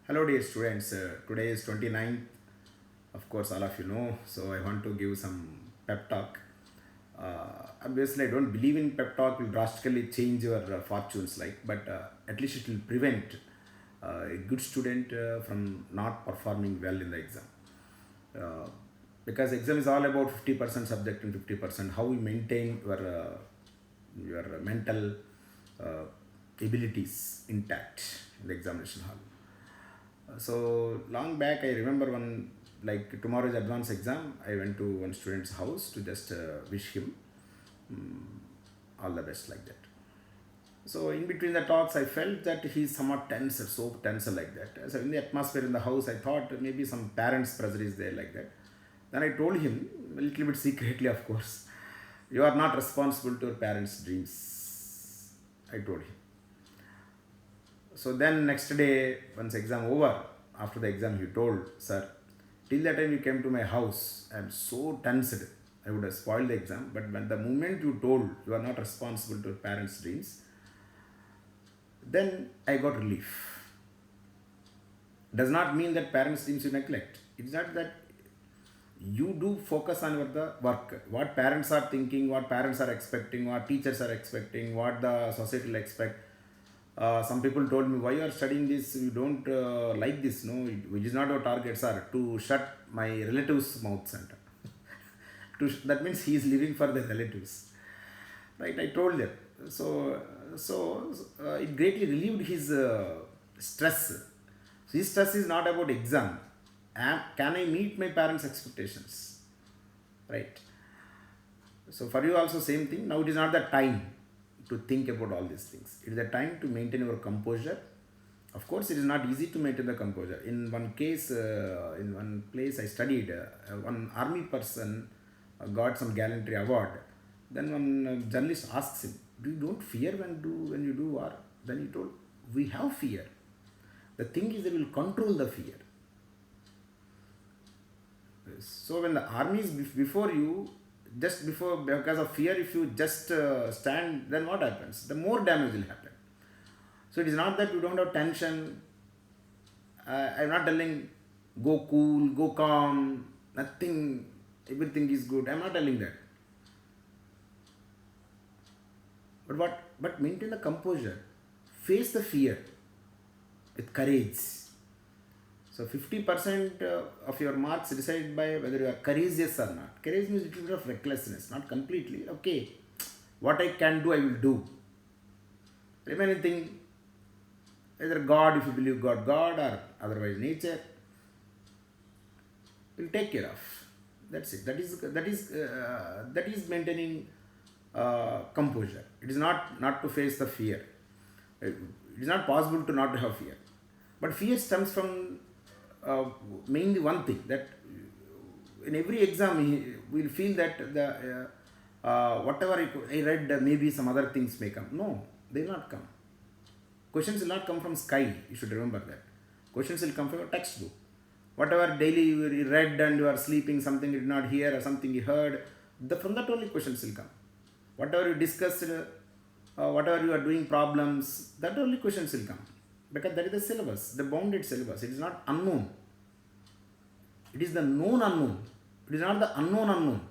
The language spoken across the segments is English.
Hello dear students, today is 29th, of course all of you know, so I want to give some pep talk. Obviously I don't believe in pep talk will drastically change your fortunes but at least it will prevent a good student from not performing well in the exam. Uh, because exam is all about 50% subject and 50% how we maintain your mental uh, abilities intact in the examination hall. So long back, I remember one like tomorrow's advanced exam. I went to one student's house to just wish him all the best like that. So in between the talks, I felt that he's somewhat tense, so tense like that. So in the atmosphere in the house, I thought maybe some parents' pressure is there like that. Then I told him a little bit secretly, of course, you are not responsible to your parents' dreams. I told him. So then next day, once exam over, after the exam, he told, sir, till that time you came to my house, I am so tensed. I would have spoiled the exam. But when the moment you told you are not responsible to your parents' dreams, then I got relief. Does not mean that parents' dreams you neglect. It's not that you do focus on the work. What parents are thinking, what parents are expecting, what teachers are expecting, what the society will expect. Some people told me, why you are studying this? You don't like this, no? Which is not our targets are to shut my relatives' mouths and that means he is living for the relatives, right? I told them. So it greatly relieved his stress. His stress is not about exam. Can I meet my parents' expectations, right? So for you also same thing. Now it is not the time to think about all these things. It is the time to maintain your composure. Of course, it is not easy to maintain the composure. In one case, in one place I studied, one army person got some gallantry award. Then one journalist asks him, "Do you don't fear when you do war?" Then he told, "We have fear. The thing is, they will control the fear." So when the army is before you, just before because of fear, if you just stand, then what happens? The more damage will happen. So it is not that you don't have tension. I'm not telling go cool, go calm, nothing, everything is good. I'm not telling that. But what? But maintain the composure. Face the fear with courage. So 50% of your marks decided by whether you are courageous or not. Courage means a little bit of recklessness, not completely. Okay, what I can do, I will do. Remaining thing, either God, if you believe God, or otherwise nature, will take care of. That's it. That is maintaining composure. It is not to face the fear. It is not possible to not have fear, but fear stems from mainly one thing that in every exam we will feel that the whatever I read, maybe some other things may come. No, they will not come. Questions will not come from sky. You should remember that. Questions will come from your textbook. Whatever daily you read and you are sleeping, something you did not hear or something you heard, from that only questions will come. Whatever you discussed, whatever you are doing problems, that only questions will come. Because that is the syllabus, the bounded syllabus. It is not unknown. It is the known unknown. It is not the unknown unknown.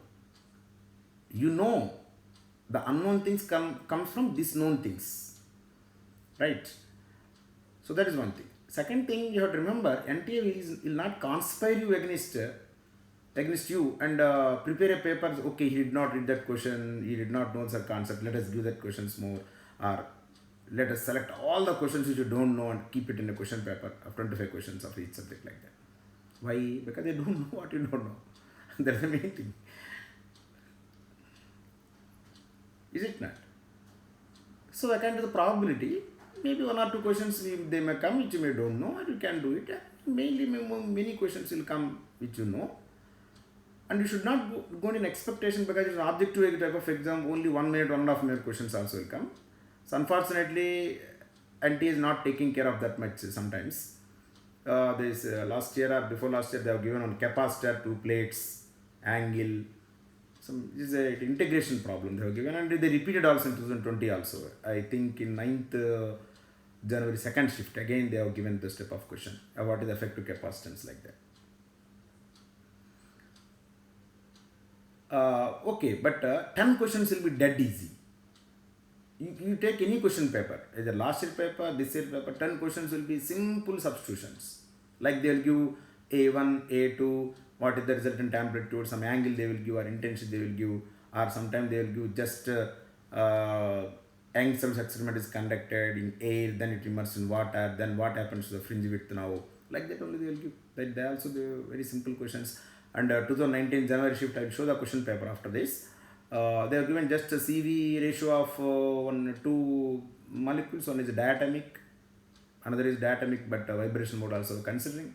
You know, the unknown things comes from these known things, right? So that is one thing. Second thing you have to remember, NTA will not conspire you against you and prepare a paper. Okay, he did not read that question, he did not know the concept. Let us give that questions more, or let us select all the questions which you don't know and keep it in a question paper of 25 questions of each subject like that. Why? Because they don't know what you don't know. That's the main thing. Is it not? So according to the probability, maybe one or two questions they may come which you may don't know, and you can do it. Mainly many questions will come which you know. And you should not go in expectation, because it's an objective type of exam, only 1 minute, 1.5 minute questions also will come. So unfortunately, NT is not taking care of that much sometimes. This last year or before last year, they have given on capacitor, 2 plates, angle. This is an integration problem they have given, and they repeated also in 2020 also. I think in ninth January second shift, again they have given this type of question. What is the effective capacitance, like that. Okay, but 10 questions will be dead easy. You take any question paper, either last year paper, this year paper, 10 questions will be simple substitutions. Like they will give A1, A2, what is the resultant amplitude, some angle they will give, or intensity they will give, or sometimes they will give just Young's experiment is conducted in air, then it immersed in water, then what happens to the fringe width now. Like that only they will give. That they also the very simple questions. And 2019 January shift, I will show the question paper after this. They have given just a CV ratio of two molecules. One is diatomic, another is diatomic, but vibration mode also considering.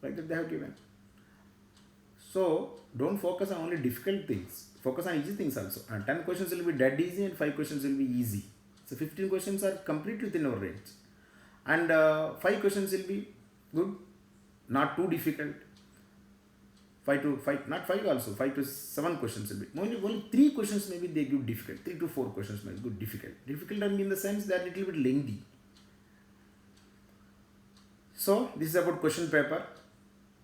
Like that they have given. So don't focus on only difficult things. Focus on easy things also. And 10 questions will be dead easy and 5 questions will be easy. So 15 questions are completely within our range. And 5 questions will be good, not too difficult. 5 to 5, not 5 also, 5 to 7 questions will be. Only 3 questions maybe they give difficult. 3 to 4 questions may be good difficult. Difficult I mean in the sense that it will be lengthy. So this is about question paper.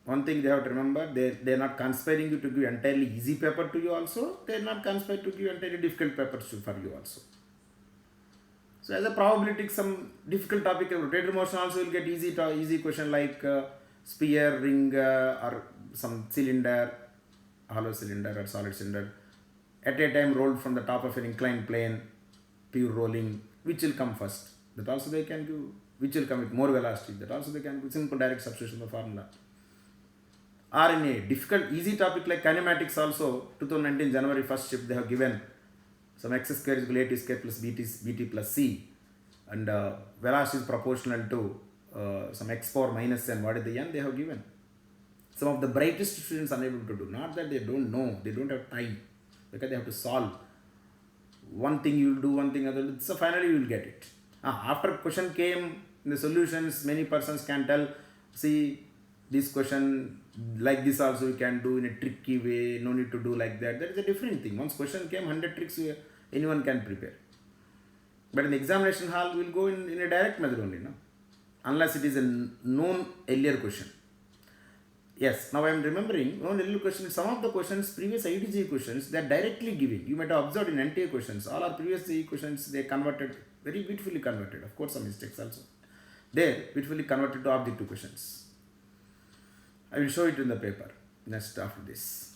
One thing they have to remember, they are not conspiring you to give entirely easy paper to you also. They are not conspiring to give entirely difficult papers for you also. So as a probability, some difficult topic, rotator motion also will get easy question like sphere, ring, or some cylinder, hollow cylinder or solid cylinder, at a time rolled from the top of an inclined plane, pure rolling, which will come first. That also they can give, which will come with more velocity. That also they can give simple direct substitution of the formula. Or in a difficult, easy topic like kinematics also, 2019 January 1st shift, they have given some x square is equal to a t square plus bt plus c, and velocity is proportional to some x power minus n. What is the n they have given? Some of the brightest students unable to do. Not that they don't know, they don't have time, because they have to solve. One thing you will do, one thing other. So finally you will get it. After question came in the solutions, many persons can tell, see, this question like this also you can do in a tricky way, no need to do like that. That is a different thing. Once question came, 100 tricks anyone can prepare. But in the examination hall, we will go in a direct method only, no? Unless it is a known earlier question. Yes, now I am remembering known earlier question. Some of the questions, previous ITG questions, they are directly giving. You might have observed in NTA questions, all our previous JEE questions, they converted, very beautifully converted. Of course, some mistakes also. They are beautifully converted to objective questions. I will show it in the paper next after this.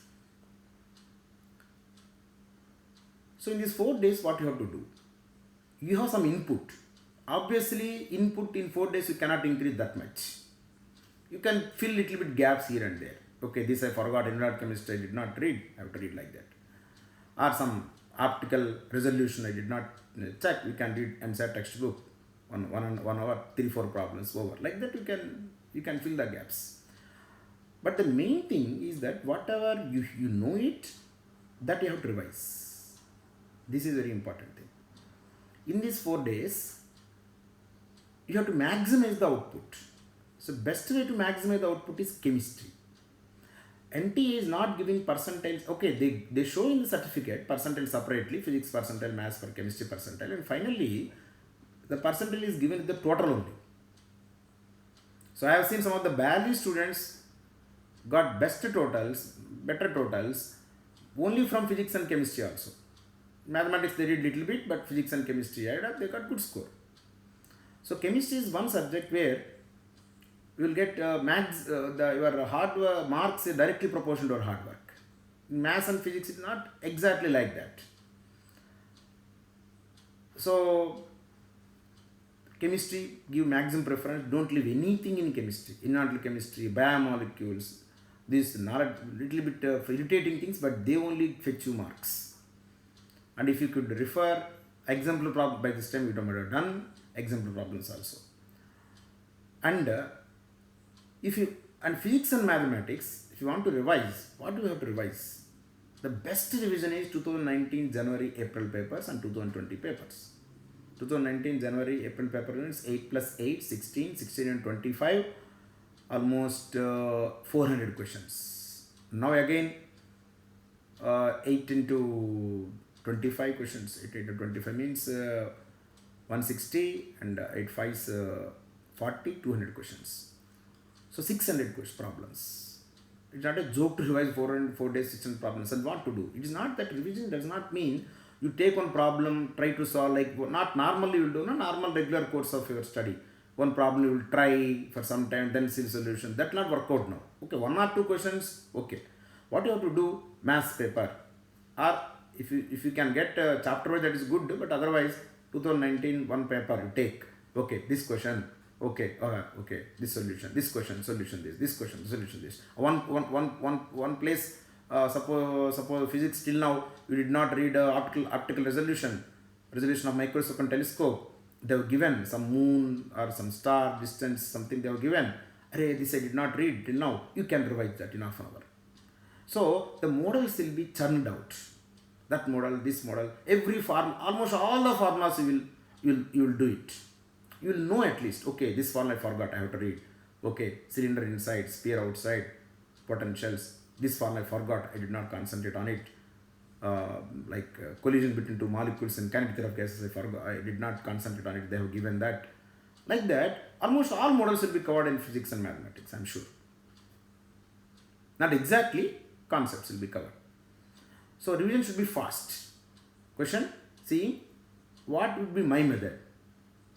So in these 4 days, what you have to do? You have some input. Obviously, input in 4 days you cannot increase that much. You can fill little bit gaps here and there. Okay, this I forgot, inorganic chemistry I did not read. I have to read like that. Or some optical resolution I did not check. You can read MSAT textbook. 1 hour, 3-4 problems over. Like that you can fill the gaps. But the main thing is that whatever you know it, that you have to revise. This is very important thing. In these 4 days, you have to maximize the output. So best way to maximize the output is chemistry. NTA is not giving percentiles. Okay, they show in the certificate percentile separately, physics percentile, maths for chemistry percentile, and finally the percentile is given in the total only. So I have seen some of the barely students got better totals only from physics and chemistry also. Mathematics they read little bit, but physics and chemistry added up, they got good score. So chemistry is one subject where you will get your hard marks is directly proportional to your hard work. In maths and physics is not exactly like that. So chemistry, give maximum preference. Don't leave anything in chemistry. Inorganic chemistry, biomolecules, this knowledge, little bit irritating things, but they only fetch you marks. And if you could refer example problem, by this time you might have done example problems also. And physics and mathematics, if you want to revise, what do you have to revise? The best revision is 2019 January April papers and 2020 papers. 2019 January April paper is 8 plus 8, 16, 16 and 25, almost 400 questions. Now again 8 into 25 questions. 8 into 25 means 160 and 8 5s 40, 200 questions. So 600 problems. It's not a joke to revise 4 days 600 problems. And what to do? It is not that revision does not mean you take one problem, try to solve, like not normally you will do, no normal regular course of your study. One problem you will try for some time, then see solution. That will not work out now. Okay, 1 or 2 questions, okay. What you have to do, maths paper. Or if you can get chapter wise, that is good, but otherwise 2019 one paper you take. Okay, this question, okay, okay, this solution, this question, solution this question, solution this. One place, suppose physics till now you did not read optical resolution of microscope and telescope. They have given some moon or some star distance, something they have given. Array, this I did not read till now. You can revise that in half an hour. So the models will be churned out. That model, this model, every form, almost all the formulas you will do it. You will know at least, okay, this formula I forgot, I have to read. Okay, cylinder inside, sphere outside, potentials. This formula I forgot, I did not concentrate on it. Collision between two molecules and kinetic theory of gases, I forgot, I did not concentrate on it. They have given that. Like that, almost all models will be covered in physics and mathematics, I am sure. Not exactly, concepts will be covered. So revision should be fast. Question, see, what would be my method?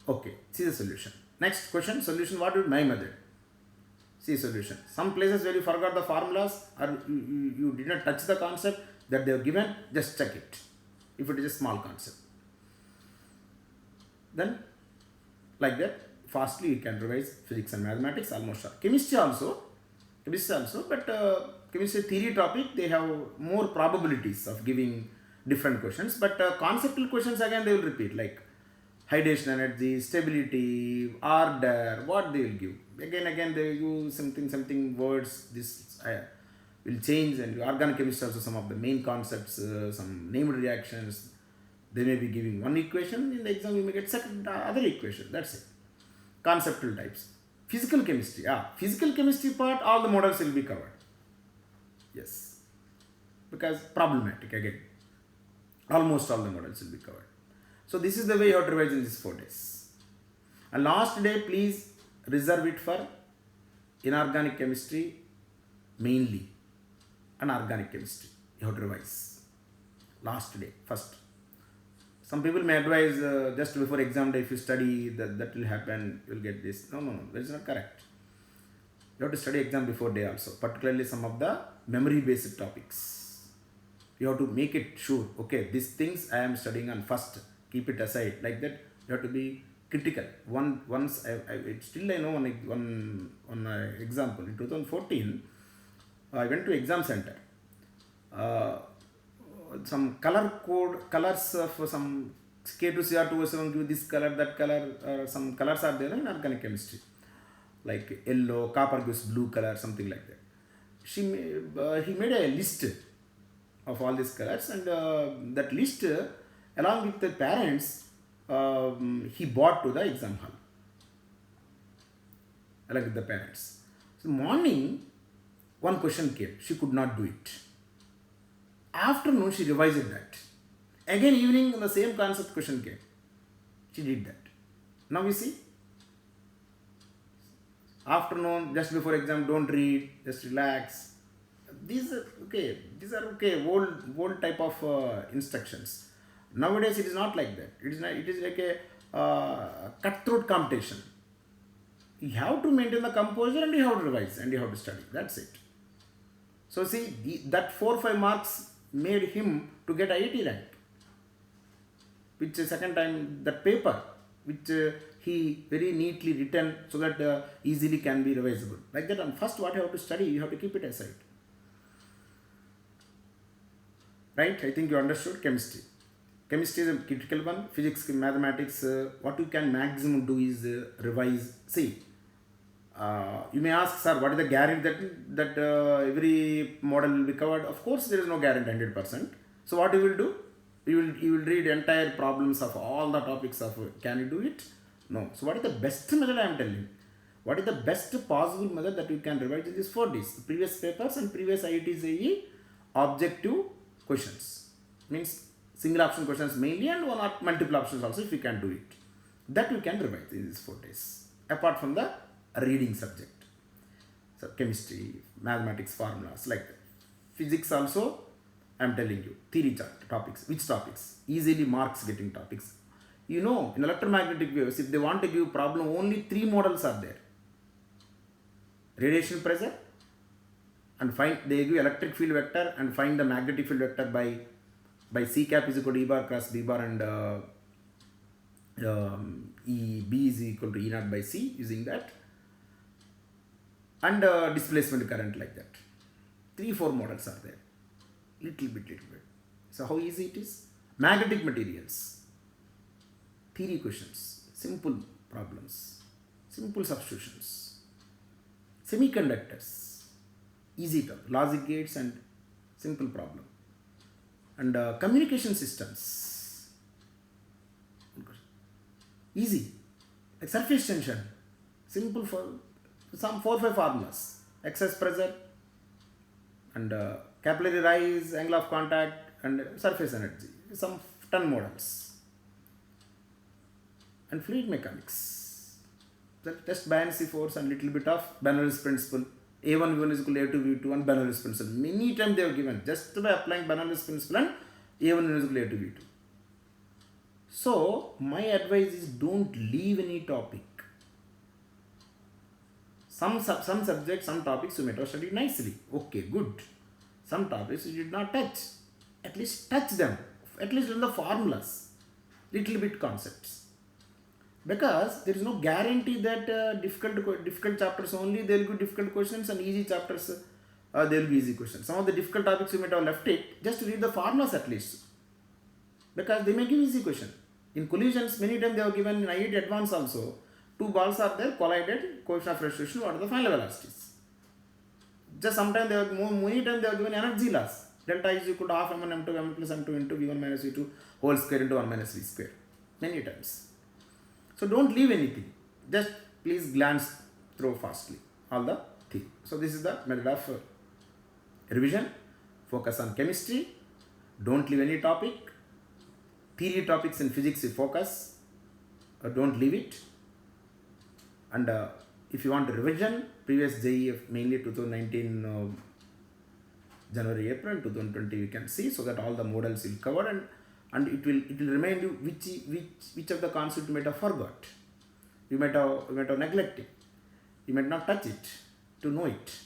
Okay, see the solution. Next question, solution, what would be my method? See solution. Some places where you forgot the formulas or you did not touch the concept that they have given, just check it. If it is a small concept. Then, like that, fastly you can revise physics and mathematics almost all. Chemistry also, but chemistry theory topic, they have more probabilities of giving different questions, but conceptual questions again they will repeat, like hydration energy, stability, order, what they will give. Again they will use something words, this will change, and organic chemistry also some of the main concepts, some named reactions, they may be giving one equation, in the exam you may get second other equation, that's it. Conceptual types. Physical chemistry part, all the models will be covered. Yes, because problematic again. Almost all the models will be covered. So this is the way you have to revise in these 4 days. And last day, please reserve it for inorganic chemistry, mainly, and organic chemistry. You have to revise. Last day, first. Some people may advise just before exam day, if you study, that will happen, you will get this. No, that is not correct. You have to study exam before day also, particularly some of the memory based topics. You have to make it sure, okay, these things I am studying on first, keep it aside, like that. You have to be critical. Once still I know one example. In 2014, I went to exam center. Some colors of some K2CR207 give this color, that color, some colors are there in organic chemistry, like yellow, copper gives blue color, something like that. He made a list of all these colors, and that list along with the parents he brought to the exam hall along with the parents. So morning one question came, she could not do it. Afternoon she revised that. Again evening the same concept question came. She did that. Now you see, afternoon just before exam, don't read, just relax. These are okay. Old type of instructions. Nowadays it is not like that. It is like a cutthroat competition. You have to maintain the composure and you have to revise and you have to study. That's it. So see, that 4-5 marks made him to get IIT rank. Which second time that paper, which he very neatly written so that easily can be revisable. Like that, and first what you have to study, you have to keep it aside. Right? I think you understood chemistry. Chemistry is a critical one. Physics, mathematics, what you can maximum do is revise. See, you may ask, sir, what is the guarantee that every model will be covered? Of course, there is no guarantee 100%. So what you will do? You will read entire problems of all the topics of, can you do it? No. So what is the best method I am telling you? What is the best possible method that you can revise in these 4 days? The previous papers and previous IIT JEE objective questions. Means single option questions mainly and one or multiple options also if you can do it. That you can revise in these 4 days, apart from the reading subject. So chemistry, mathematics, formulas, like that. Physics also, I am telling you, theory topics, which topics, easily marks getting topics. You know, in electromagnetic waves, if they want to give problem, only 3 models are there. Radiation pressure, and find, they give electric field vector and find the magnetic field vector by C cap is equal to E bar cross B bar, and E B is equal to E naught by C, using that, and displacement current, like that. 3-4 models are there. Little bit. So how easy it is? Magnetic materials, theory questions, simple problems, simple substitutions. Semiconductors, easy term, logic gates and simple problem. And communication systems, easy, like surface tension, simple, for some 4-5 formulas, excess pressure, and capillary rise, angle of contact, and surface energy, some 10 models. And fluid mechanics, test buoyancy force and little bit of Bernoulli's principle. A1 V1 is equal to A2 V2 and Bernoulli's principle. Many times they have given just by applying Bernoulli's principle and A1 V1 is equal to A2 V2. So my advice is, don't leave any topic. Some subjects, some topics you might have studied nicely. Okay, good. Some topics you did not touch. At least touch them. At least in the formulas. Little bit concepts. Because there is no guarantee that difficult chapters only there will be difficult questions, and easy chapters there will be easy questions. Some of the difficult topics you might have left it, just read the formulas at least, because they may give easy question. In collisions, many times they have given in IIT advanced also, 2 balls are there, collided, coefficient of frustration, what are the final velocities. Just sometimes they have, many times they have given energy loss. Delta is equal to half m1 m2 m plus m2 into v1 minus v2 whole square into 1 minus v square. Many times. So don't leave anything. Just please glance through fastly all the thing. So this is the method of revision. Focus on chemistry. Don't leave any topic. Theory topics in physics you focus. Don't leave it. And if you want revision, previous JEE mainly 2019 January, April, 2020 we can see, so that all the models will cover, and it will remind you which of the concepts you might have forgot, you might have neglected, you might not touch it to know it.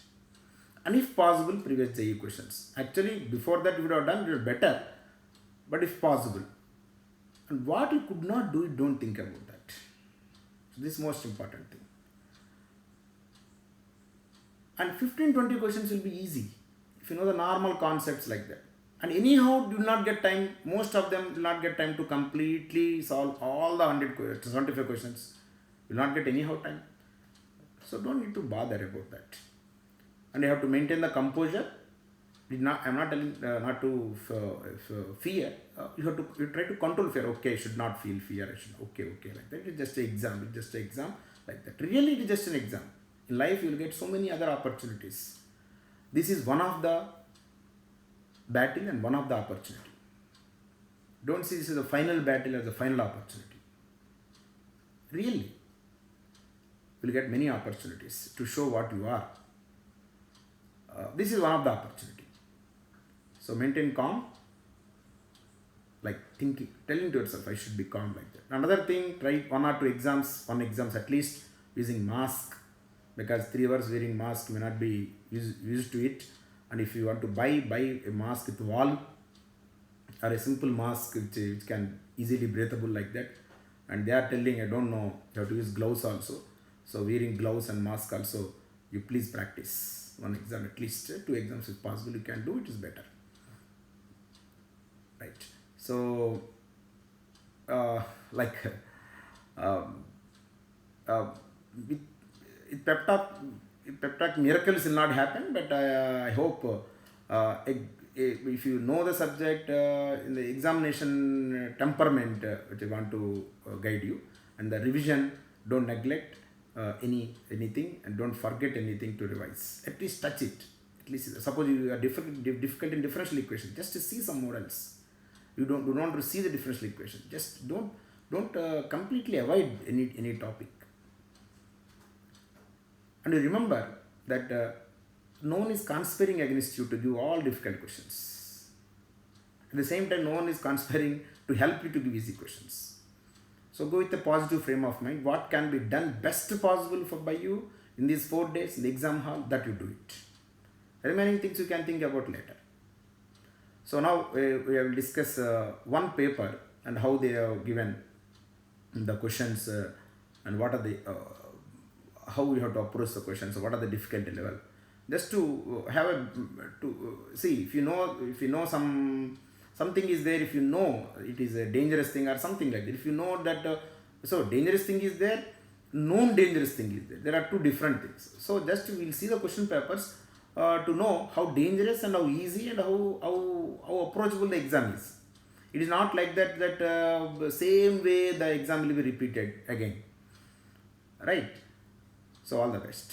And if possible, previous JEE questions. Actually, before that you would have done it better, but if possible. And what you could not do, don't think about that. This is most important thing. And 15-20 questions will be easy if you know the normal concepts like that. And anyhow, do not get time, most of them will not get time to completely solve all the 175 questions. You will not get anyhow time. So don't need to bother about that. And you have to maintain the composure. I am not telling not to fear. You try to control fear. Okay, I should not feel fear. I should, okay, like that. It is just an exam. It's just an exam like that. Really, it is just an exam. In life, you will get so many other opportunities. This is one of the battle and one of the opportunity. Don't see this as a final battle, as a final opportunity. Really, you will get many opportunities to show what you are. This is one of the opportunity. So maintain calm, like thinking, telling to yourself, I should be calm like that. Another thing, try 1 or 2 exams, 1 exams at least, using mask, because 3 hours wearing mask may not be used to it. And if you want to buy a mask with wall, or a simple mask which can easily breathable like that. And they are telling, I don't know, you have to use gloves also. So wearing gloves and mask also, you please practice 1 exam at least, 2 exams if possible you can do, it is better. Right. So, with pep talk miracles will not happen, but I hope if you know the subject in the examination temperament which I want to guide you, and the revision, don't neglect anything, and don't forget anything to revise. At least touch it. At least suppose you are difficult in differential equation, just to see some models. You don't want to see the differential equation. Just don't Don't completely avoid any topic. And you remember that no one is conspiring against you to give all difficult questions. At the same time, no one is conspiring to help you to give easy questions. So go with a positive frame of mind. What can be done best possible by you in these 4 days in the exam hall, that you do it. Remaining things you can think about later. So now we will discuss one paper and how they have given the questions and what are the how we have to approach the questions, what are the difficulty level. Just to have a see if you know something is there, if you know it is a dangerous thing or something like that. If you know that so dangerous thing is there, known dangerous thing is there. There are two different things. So just we'll see the question papers to know how dangerous and how easy and how approachable the exam is. It is not like that same way the exam will be repeated again. Right? So all the best.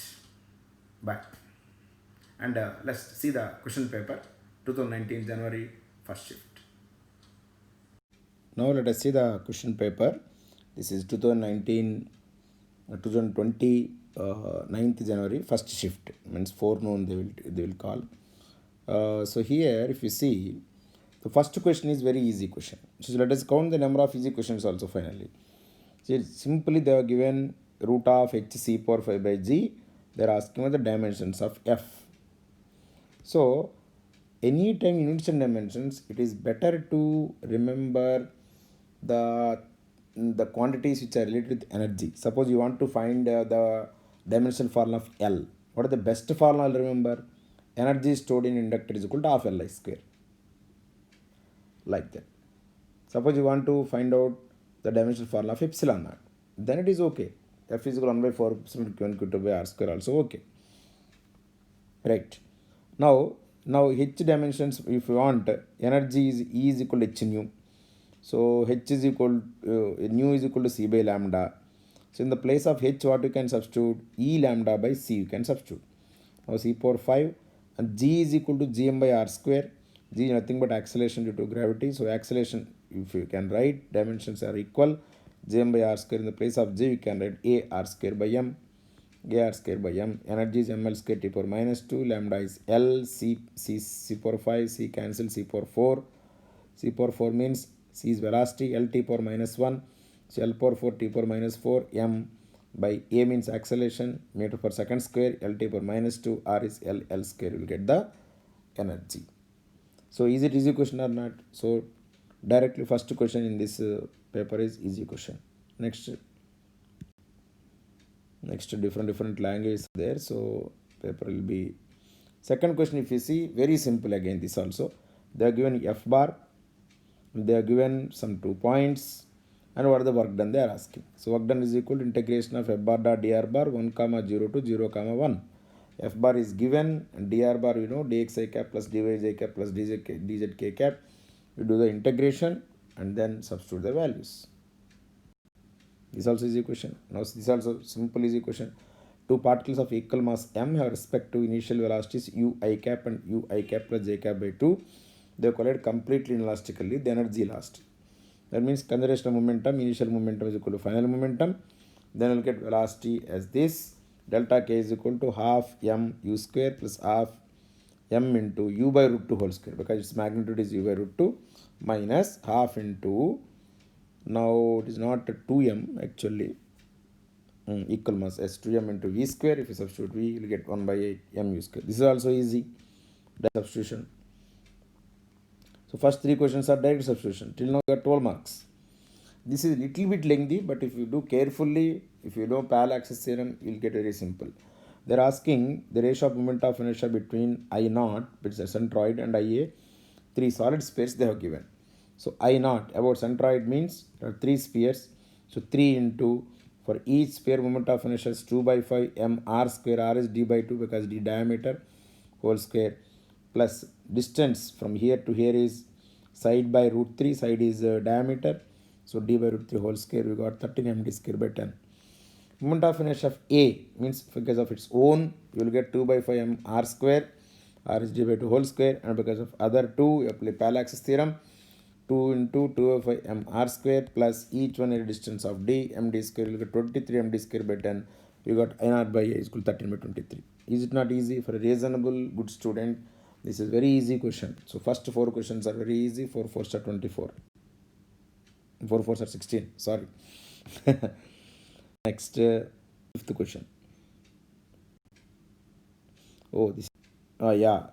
Bye. And let's see the question paper 2019 January first shift. Now let us see the question paper. This is 2019 2020 9th January first shift, means forenoon they will call. So here if you see, the first question is very easy question. So let us count the number of easy questions also finally. So simply they are given root of h c power 5 by g. They are asking about the dimensions of f. So anytime units and dimensions, it is better to remember the quantities which are related with energy. Suppose you want to find the dimensional formula of L. What is the best formula? I'll remember. Energy stored in inductor is equal to half Li square. Like that. Suppose you want to find out the dimensional formula of epsilon naught. Then it is okay. F is equal to 1 by 4 epsilon q1 by r square also okay. Right. Now H dimensions, if you want, energy is E is equal to h nu. So H is equal nu is equal to C by lambda. So in the place of H, what you can substitute? E lambda by C you can substitute. Now C power 5 and G is equal to Gm by R square. G is nothing but acceleration due to gravity. So acceleration, if you can write, dimensions are equal. Gm by R square, in the place of G you can write A R square by M. A R square by M. Energy is ml square T power minus 2. Lambda is L. C power 5. C cancel. C power 4. C power 4 means C is velocity. L T power minus 1. So L power 4 T power minus 4. M by A means acceleration. Meter per second square. L T power minus 2. R is L square. You will get the energy. So is it easy question or not? So directly first question in this paper is easy question. Next different languages there. So paper will be second question. If you see, very simple again this also. They are given f bar. They are given some 2 points. And what are the work done they are asking. So work done is equal to integration of f bar dot dr bar 1 comma 0 to 0 comma 1. F bar is given and dr bar you know dxi cap plus dyj cap plus dz k cap. You do the integration and then substitute the values. This also is equation. Now this is also simple easy question. Two particles of equal mass m have respective initial velocities u I cap and u I cap plus j cap by 2. They collide completely inelastically. The energy lost. That means conservation of momentum, initial momentum is equal to final momentum. Then we'll get velocity as this. Delta k is equal to half m u square plus half m into u by root 2 whole square, because its magnitude is u by root 2 minus half into, now it is not 2m actually, equal mass as 2m into v square. If you substitute v, you will get 1 by 8 m u square. This is also easy, direct substitution. So first 3 questions are direct substitution. Till now you got 12 marks. This is little bit lengthy, but if you do carefully, if you know parallax theorem, you will get very simple. They are asking the ratio of moment of inertia between I naught, which is a centroid, and IA, 3 solid spheres they have given. So I naught about centroid means there are 3 spheres. So 3 into, for each sphere moment of inertia is 2 by 5 m r square. R is d by 2 because d diameter whole square, plus distance from here to here is side by root 3. Side is diameter. So d by root 3 whole square. We got 13 md square by 10. Moment of inertia of A means because of its own, you will get 2 by 5 m r square. R is d by 2 whole square. And because of other 2, you apply parallax theorem. 2 into 2 of m r square plus each one a distance of d md square. You get 23 md square by 10. You got I naught by a is equal to 13 by 23. Is it not easy for a reasonable good student? This is very easy question. So first 4 questions are very easy. 4 4s are 24. 4 4s are 16. Sorry. Next, fifth question. Oh, this. Yeah.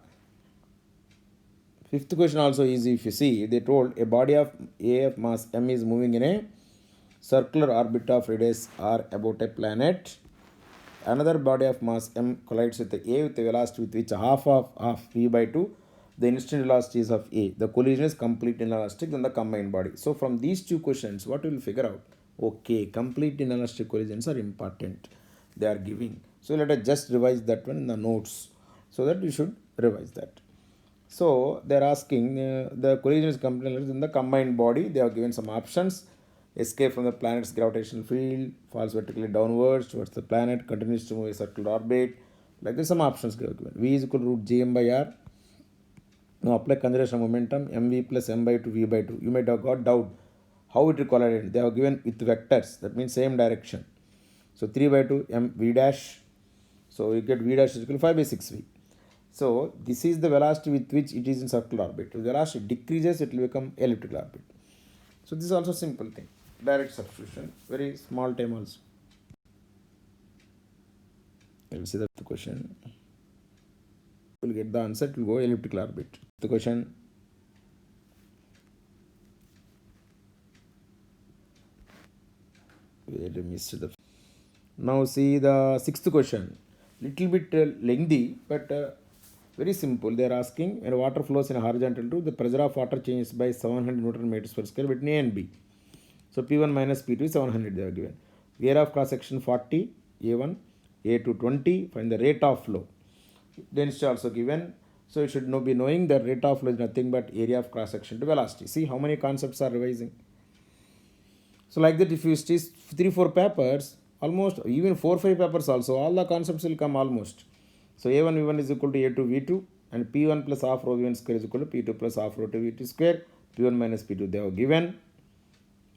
Fifth question also easy. If you see, they told a body of A of mass m is moving in a circular orbit of radius r about a planet. Another body of mass m collides with A with a velocity with which half v by 2. The instant velocity is of A. The collision is complete inelastic than the combined body. So from these two questions, what we will figure out? Okay, complete inelastic collisions are important. They are giving. So let us just revise that one in the notes, so that we should revise that. So they are asking the collision is complete in the combined body. They have given some options. Escape from the planet's gravitational field, falls vertically downwards towards the planet, continues to move a circular orbit. Like this, some options given. V is equal to root gm by r. Now apply conservation of momentum mv plus m by 2 v by 2. You might have got doubt how it will collide. They have given with vectors. That means same direction. So 3 by 2 m v dash. So you get v dash is equal to 5 by 6 v. So this is the velocity with which it is in circular orbit. If the velocity decreases, it will become elliptical orbit. So this is also simple thing. Direct substitution. Very small time also. I will see the question. We will get the answer. It will go elliptical orbit. The question. Wait, I missed the. Now see the sixth question. Little bit lengthy, but very simple. They are asking when water flows in a horizontal tube, the pressure of water changes by 700 Newton meters per square between A and B. So P1 minus P2 is 700 they are given. Area of cross section 40, A1, A2 20. Find the rate of flow. Density also given. So you should be knowing that rate of flow is nothing but area of cross section to velocity. See how many concepts are revising. So like that, if you see 3-4 papers, almost even 4-5 papers also, all the concepts will come almost. So A1 V1 is equal to A2 V2 and P1 plus half rho V1 square is equal to P2 plus half rho V2 square. P1 minus P2 they have given.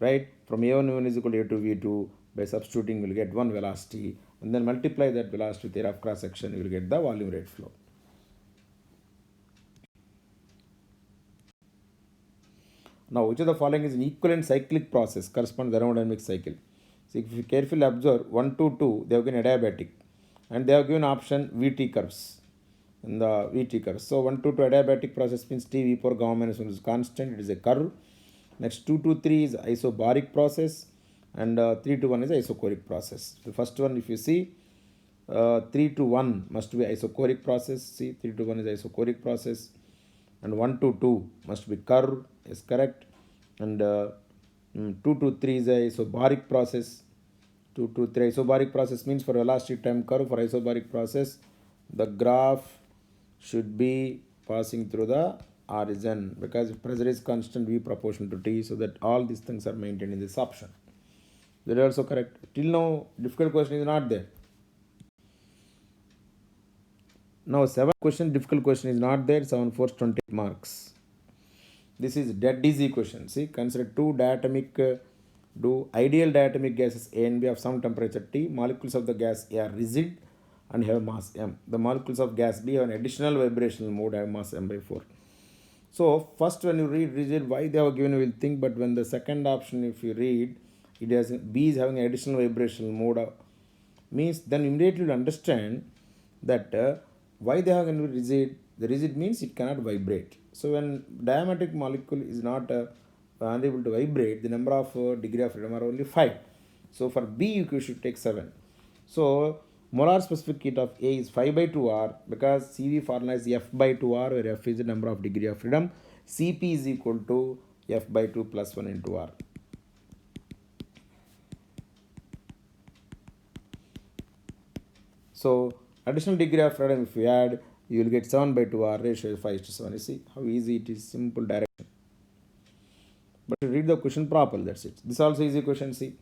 Right? From A1 V1 is equal to A2 V2. By substituting, we will get one velocity. And then multiply that velocity with area of cross section, you will get the volume rate flow. Now, which of the following is an equivalent cyclic process corresponds to the thermodynamic cycle? So, if you carefully observe 1 to 2, they have given adiabatic. And they have given option VT curves. In the VT curves. So, 1 to 2 adiabatic process means T V power gamma minus 1 is constant. It is a curve. Next 2 to 3 is isobaric process. And 3 to 1 is isochoric process. The first one, if you see, 3 to 1 must be isochoric process. See, 3 to 1 is isochoric process. And 1 to 2 must be curve, is correct. And 2 to 3 is a isobaric process. 2 to 3 isobaric process means for elastic time curve, for isobaric process, the graph should be passing through the origin, because if pressure is constant, V proportional to T, so that all these things are maintained in this option. That is also correct. Till now, difficult question is not there. Now, 7th question, difficult question is not there. 7 4 20 marks. This is dead easy question. See, consider two ideal diatomic gases A and B of some temperature T. Molecules of the gas A are rigid and have mass m. The molecules of gas B have an additional vibrational mode, have mass m by 4. So, first when you read rigid, why they have given, you will think, but when the second option, if you read, it has B is having an additional vibrational mode, means then immediately you understand that why they have rigid. The rigid means it cannot vibrate. So when diametric molecule is not unable to vibrate, the number of degree of freedom are only 5. So for B you should take 7. So molar specific heat of A is 5 by 2R, because CV formula is F by 2R, where F is the number of degree of freedom. Cp is equal to F by 2 plus 1 into R. So additional degree of freedom, if you add, you will get 7 by 2 R, ratio is 5 to 7. You see how easy it is, simple direction. But you read the question properly, that's it. This also easy question. See,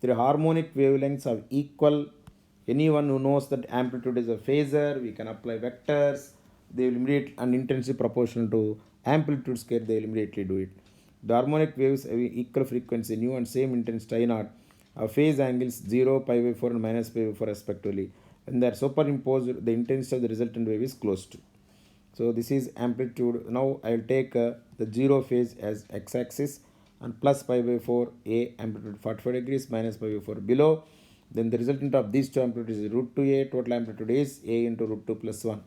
three harmonic wavelengths are equal. Anyone who knows that amplitude is a phasor, we can apply vectors. They will immediately, and intensity proportional to amplitude square, they will immediately do it. The harmonic waves have equal frequency nu and same intensity I naught have phase angles 0, pi by 4 and minus pi by 4 respectively. When they are superimposed, the intensity of the resultant wave is close to. So this is amplitude. Now I will take the 0 phase as x-axis and plus pi by 4 a amplitude 45 degrees minus pi by 4 below. Then the resultant of these two amplitudes is root 2a. Total amplitude is a into root 2 plus 1.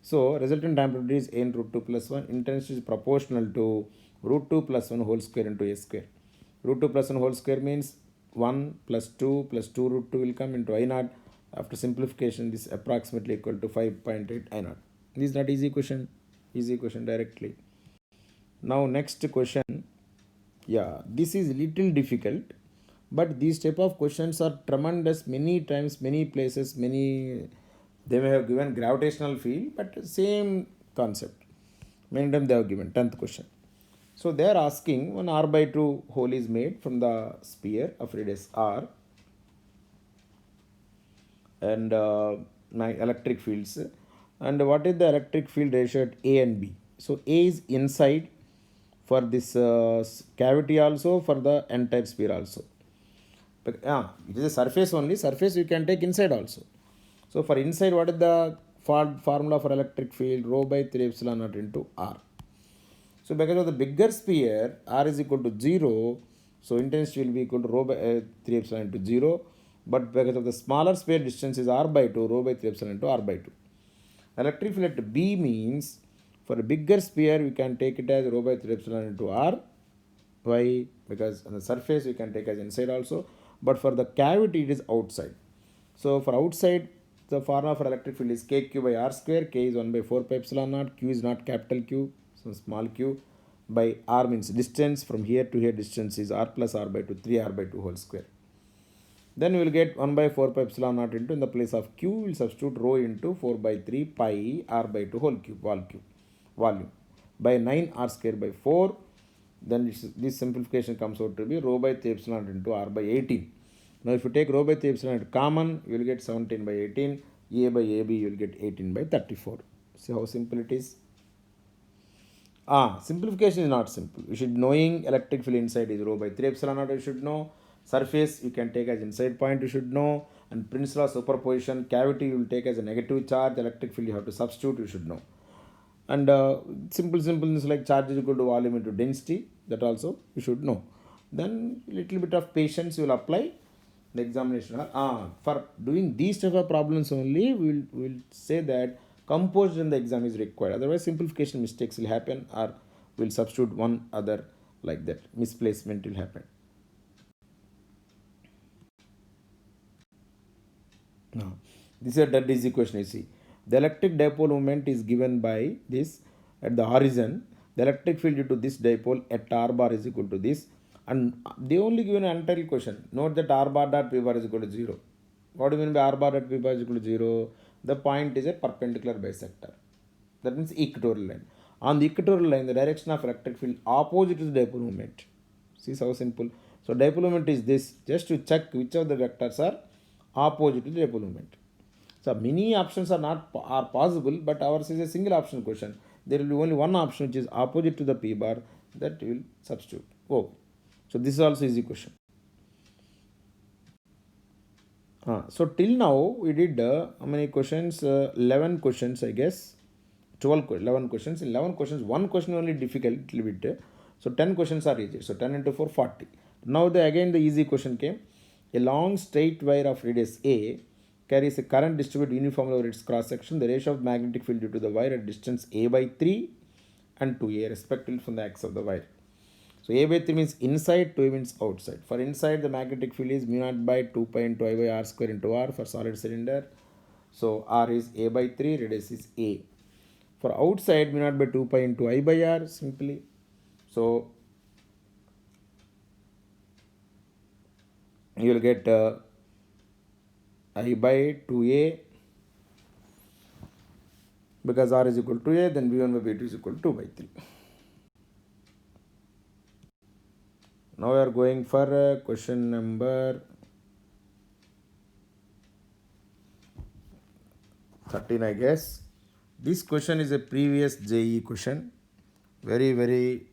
So resultant amplitude is a into root 2 plus 1. Intensity is proportional to root 2 plus 1 whole square into a square. Root 2 plus 1 whole square means 1 plus 2 plus 2 root 2 will come into I naught. After simplification, this is approximately equal to 5.8 I naught. This is not easy question directly. Now next question. Yeah, this is little difficult, but these type of questions are tremendous. Many times, many places, they may have given gravitational field, but same concept. Many times they have given 10th question. So they are asking one r by 2 hole is made from the sphere of radius r, and my electric fields, and what is the electric field ratio at A and B. So A is inside for this cavity also, for the entire sphere also. But, it is a surface only. Surface you can take inside also. So for inside, what is the formula for electric field? Rho by 3 epsilon naught into r. So because of the bigger sphere, r is equal to 0, so intensity will be equal to rho by 3 epsilon into 0. But because of the smaller sphere, distance is r by 2, rho by 3 epsilon into r by 2. Electric field at B means for a bigger sphere, we can take it as rho by 3 epsilon into r. Why? Because on the surface, we can take as inside also. But for the cavity, it is outside. So for outside, the formula for electric field is kq by r square. K is 1 by 4 pi epsilon naught. Q is not capital Q, so small q. By r means distance. From here to here, distance is r plus r by 2, 3r by 2 whole square. Then we will get 1 by 4 pi epsilon naught into, in the place of q, we will substitute rho into 4 by 3 pi r by 2 whole cube, volume, by 9 r square by 4. Then this simplification comes out to be rho by 3 epsilon into r by 18. Now if you take rho by 3 epsilon common, you will get 17 by 18. A by AB, you will get 18 by 34. See how simple it is? Simplification is not simple. You should knowing electric field inside is rho by 3 epsilon naught, you should know. Surface you can take as inside point, you should know. And principle of superposition, cavity you will take as a negative charge, electric field you have to substitute, you should know. And simple things like charge is equal to volume into density, that also you should know. Then little bit of patience you will apply the examination. For doing these type of problems only, we will say that composition in the exam is required. Otherwise, simplification mistakes will happen, or we'll substitute one other like that. Misplacement will happen. Now, this is a dead easy question. You see, the electric dipole moment is given by this at the horizon. The electric field due to this dipole at r bar is equal to this, and they only given an entire question. Note that r bar dot p bar is equal to 0. What do you mean by r bar dot p bar is equal to 0? The point is a perpendicular bisector. That means equatorial line. On the equatorial line, the direction of electric field opposite to the dipole moment. See how simple. So dipole moment is this. Just to check which of the vectors are opposite to the dipole moment. So many options are possible, but ours is a single option question. There will be only one option which is opposite to the p bar, that we will substitute. So this is also easy question. So till now we did how many questions? 11 questions, I guess. 11 questions. In 11 questions, one question only difficult, little bit. So 10 questions are easy. So 10 into 4, 40. Now again the easy question came. A long straight wire of radius A carries a current distributed uniformly over its cross section. The ratio of magnetic field due to the wire at distance A by 3 and 2A respectively from the axis of the wire. So A by 3 means inside, 2A means outside. For inside, the magnetic field is mu naught by 2 pi into I by r square into r for solid cylinder. So r is A by 3, radius is A. For outside, mu naught by 2 pi into I by r simply. So you will get I by 2A, because r is equal to A, then V1 by V2 is equal to 2 by 3. Now we are going for question number 13, I guess. This question is a previous JEE question. Very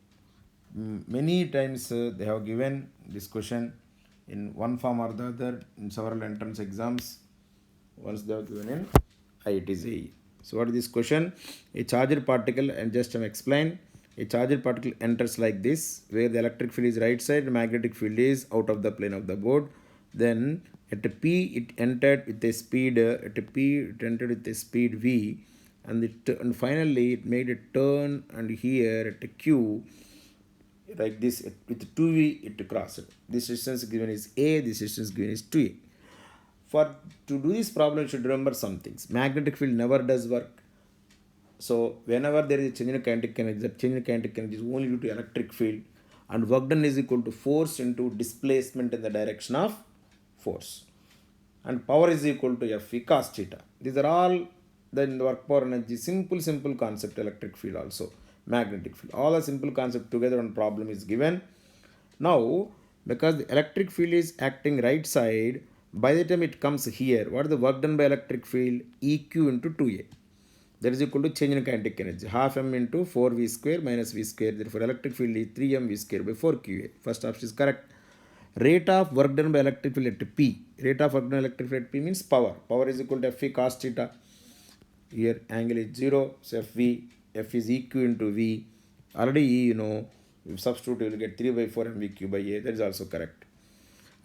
many times they have given this question in one form or the other in several entrance exams. Once they have given in IIT JEE. So what is this question? A charged particle, and just explain. A charged particle enters like this, where the electric field is right side, magnetic field is out of the plane of the board. Then at P it entered with a speed v, and finally it made a turn, and here at Q like this with 2v it crossed. This distance given is a, this distance given is 2a. For to do this problem, you should remember some things. Magnetic field never does work. So whenever there is a change in kinetic energy, that change in kinetic energy is only due to electric field, and work done is equal to force into displacement in the direction of force, and power is equal to F E cos theta. These are all the work power energy. Simple concept. Electric field also, magnetic field, all the simple concept together on problem is given. Now because the electric field is acting right side, by the time it comes here, what is the work done by electric field? EQ into 2a. That is equal to change in kinetic energy, half m into 4v square minus v square. Therefore electric field is 3mv square by 4qa. First option is correct. Rate of work done by electric field at P. Rate of work done by electric field at P means power. Power is equal to F E cos theta. Here angle is 0, so FV, F is EQ into V. Already E, if substitute you will get 3 by 4 MVQ by A. That is also correct.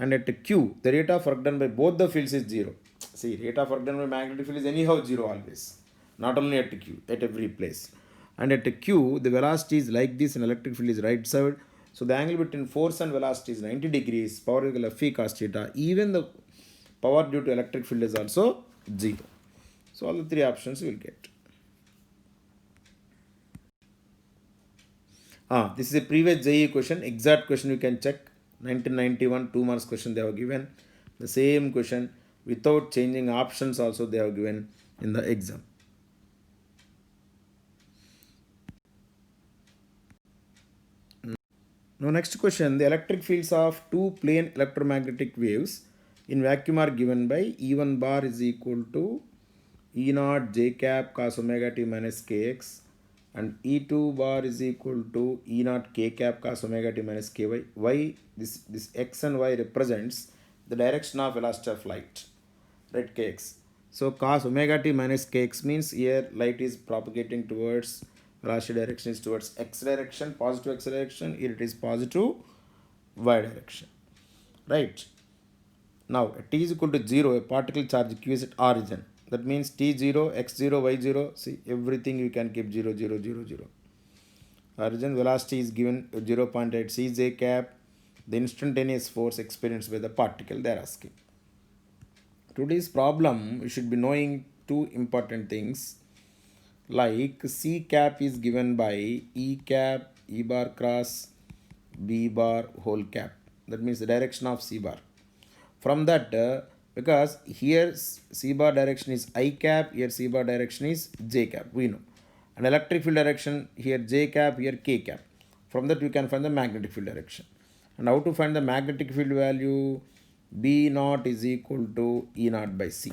And at Q, the rate of work done by both the fields is 0. See, rate of work done by magnetic field is anyhow 0 always. Not only at Q, at every place. And at Q, the velocity is like this and electric field is right side. So the angle between force and velocity is 90 degrees. Power is equal to F cos theta. Even the power due to electric field is also 0. So all the three options you will get. This is a previous JEE question. Exact question you can check. 1991 2 marks question they have given. The same question without changing options also they have given in the exam. Now next question, the electric fields of two plane electromagnetic waves in vacuum are given by E1 bar is equal to E naught j cap cos omega t minus kx, and E2 bar is equal to E naught k cap cos omega t minus ky. Why this x and y represents the direction of velocity of light, right? Kx. So cos omega t minus kx means here light is propagating towards, velocity direction is towards x direction, positive x direction. Here it is positive y direction, right? Now at t is equal to 0, a particle charge q is at origin. That means t0, x0, y0. See, everything you can keep 0, 0, 0, 0. Origin velocity is given 0.8 cj cap. The instantaneous force experienced by the particle they are asking. Today's problem, you should be knowing two important things. Like C cap is given by E cap, E bar cross, B bar whole cap. That means the direction of C bar. From that, because here C bar direction is I cap, here C bar direction is J cap, we know. And electric field direction, here J cap, here K cap. From that we can find the magnetic field direction. And how to find the magnetic field value? B naught is equal to E naught by C.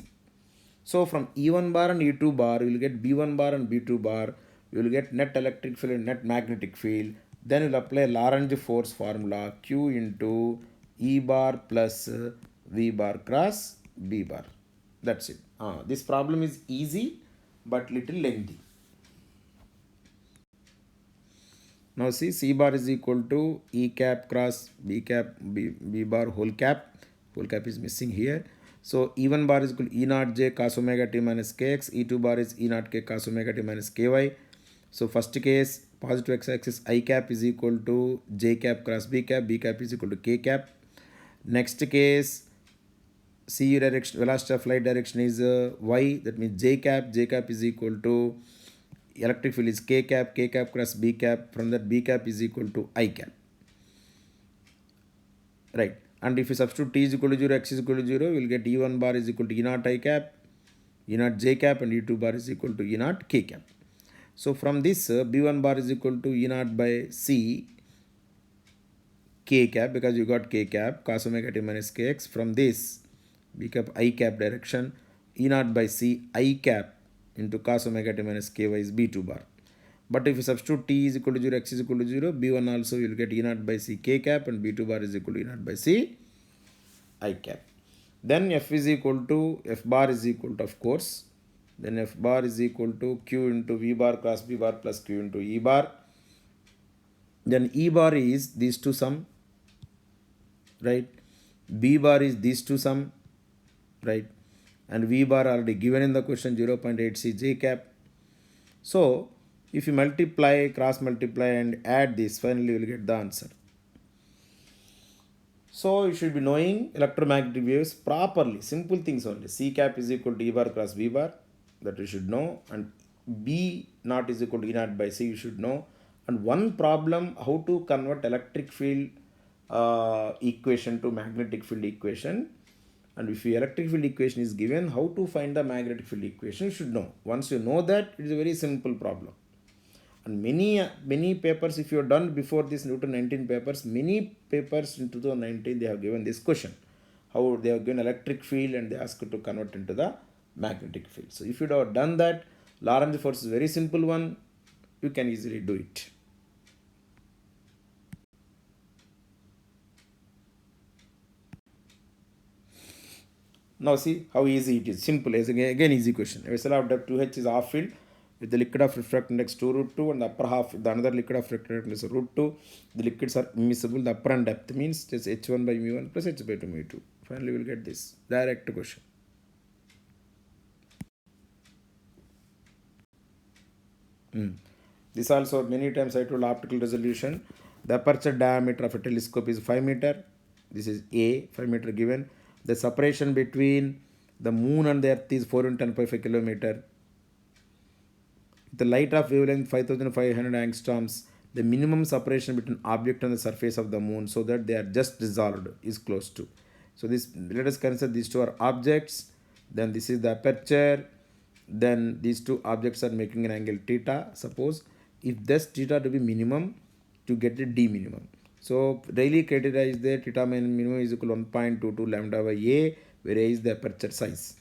So from E1 bar and E2 bar, you will get B1 bar and B2 bar. You will get net electric field and net magnetic field. Then you will apply Lagrange force formula, Q into E bar plus V bar cross B bar. That's it. This problem is easy but little lengthy. Now see, C bar is equal to E cap cross B cap, B bar whole cap. Whole cap is missing here. So E1 bar is equal to E naught j cos omega t minus kx. E2 bar is E naught k cos omega t minus ky. So first case, positive x-axis I cap is equal to j cap cross B cap. B cap is equal to k cap. Next case, C direction, velocity of light direction is y. That means j cap. J cap is equal to electric field is k cap. K cap cross B cap. From that B cap is equal to I cap. Right. And if you substitute t is equal to 0, x is equal to 0, you will get E1 bar is equal to E naught I cap, E naught j cap, and E2 bar is equal to E naught k cap. So from this, B1 bar is equal to E naught by C k cap, because you got k cap cos omega t minus kx. From this, B cap I cap direction, E naught by C I cap into cos omega t minus ky is B2 bar. But if you substitute T is equal to 0, X is equal to 0, B1 also you will get E naught by C K cap, and B2 bar is equal to E naught by C I cap. Then F is equal to, F bar is equal to, of course, then F bar is equal to Q into V bar cross B bar plus Q into E bar. Then E bar is these two sum, right? B bar is these two sum, right? And V bar already given in the question, 0.8 C J cap. So if you multiply, cross multiply and add this, finally you will get the answer. So you should be knowing electromagnetic waves properly. Simple things only. C cap is equal to E bar cross V bar, that you should know. And B naught is equal to E naught by C, you should know. And one problem, how to convert electric field equation to magnetic field equation. And if your electric field equation is given, how to find the magnetic field equation, you should know. Once you know that, it is a very simple problem. And many papers, if you have done before this Newton 19 papers, many papers in 2019 they have given this question, how they have given electric field and they ask you to convert into the magnetic field. So if you have done that, Lorentz force is a very simple one, you can easily do it. Now see how easy it is. Simple. Again easy question. A vessel of depth 2h is half filled with the liquid of refractive index 2 root 2, and the upper half, the another liquid of refractive index root 2. The liquids are immiscible. The upper and depth means just h1 by mu1 plus h by 2 mu2. Finally we will get this. Direct question. This also many times I told optical resolution. The aperture diameter of a telescope is 5 meter. This is A, 5 meter given. The separation between the moon and the earth is 4 into 10 by 5 kilometer. The light of wavelength 5500 angstroms. The minimum separation between object and the surface of the moon, so that they are just dissolved, is close to. So this, let us consider these two are objects. Then this is the aperture. Then these two objects are making an angle theta. Suppose if this theta to be minimum, to get a D minimum. So Rayleigh criteria is there, theta minimum is equal to 1.22 lambda by A, where A is the aperture size.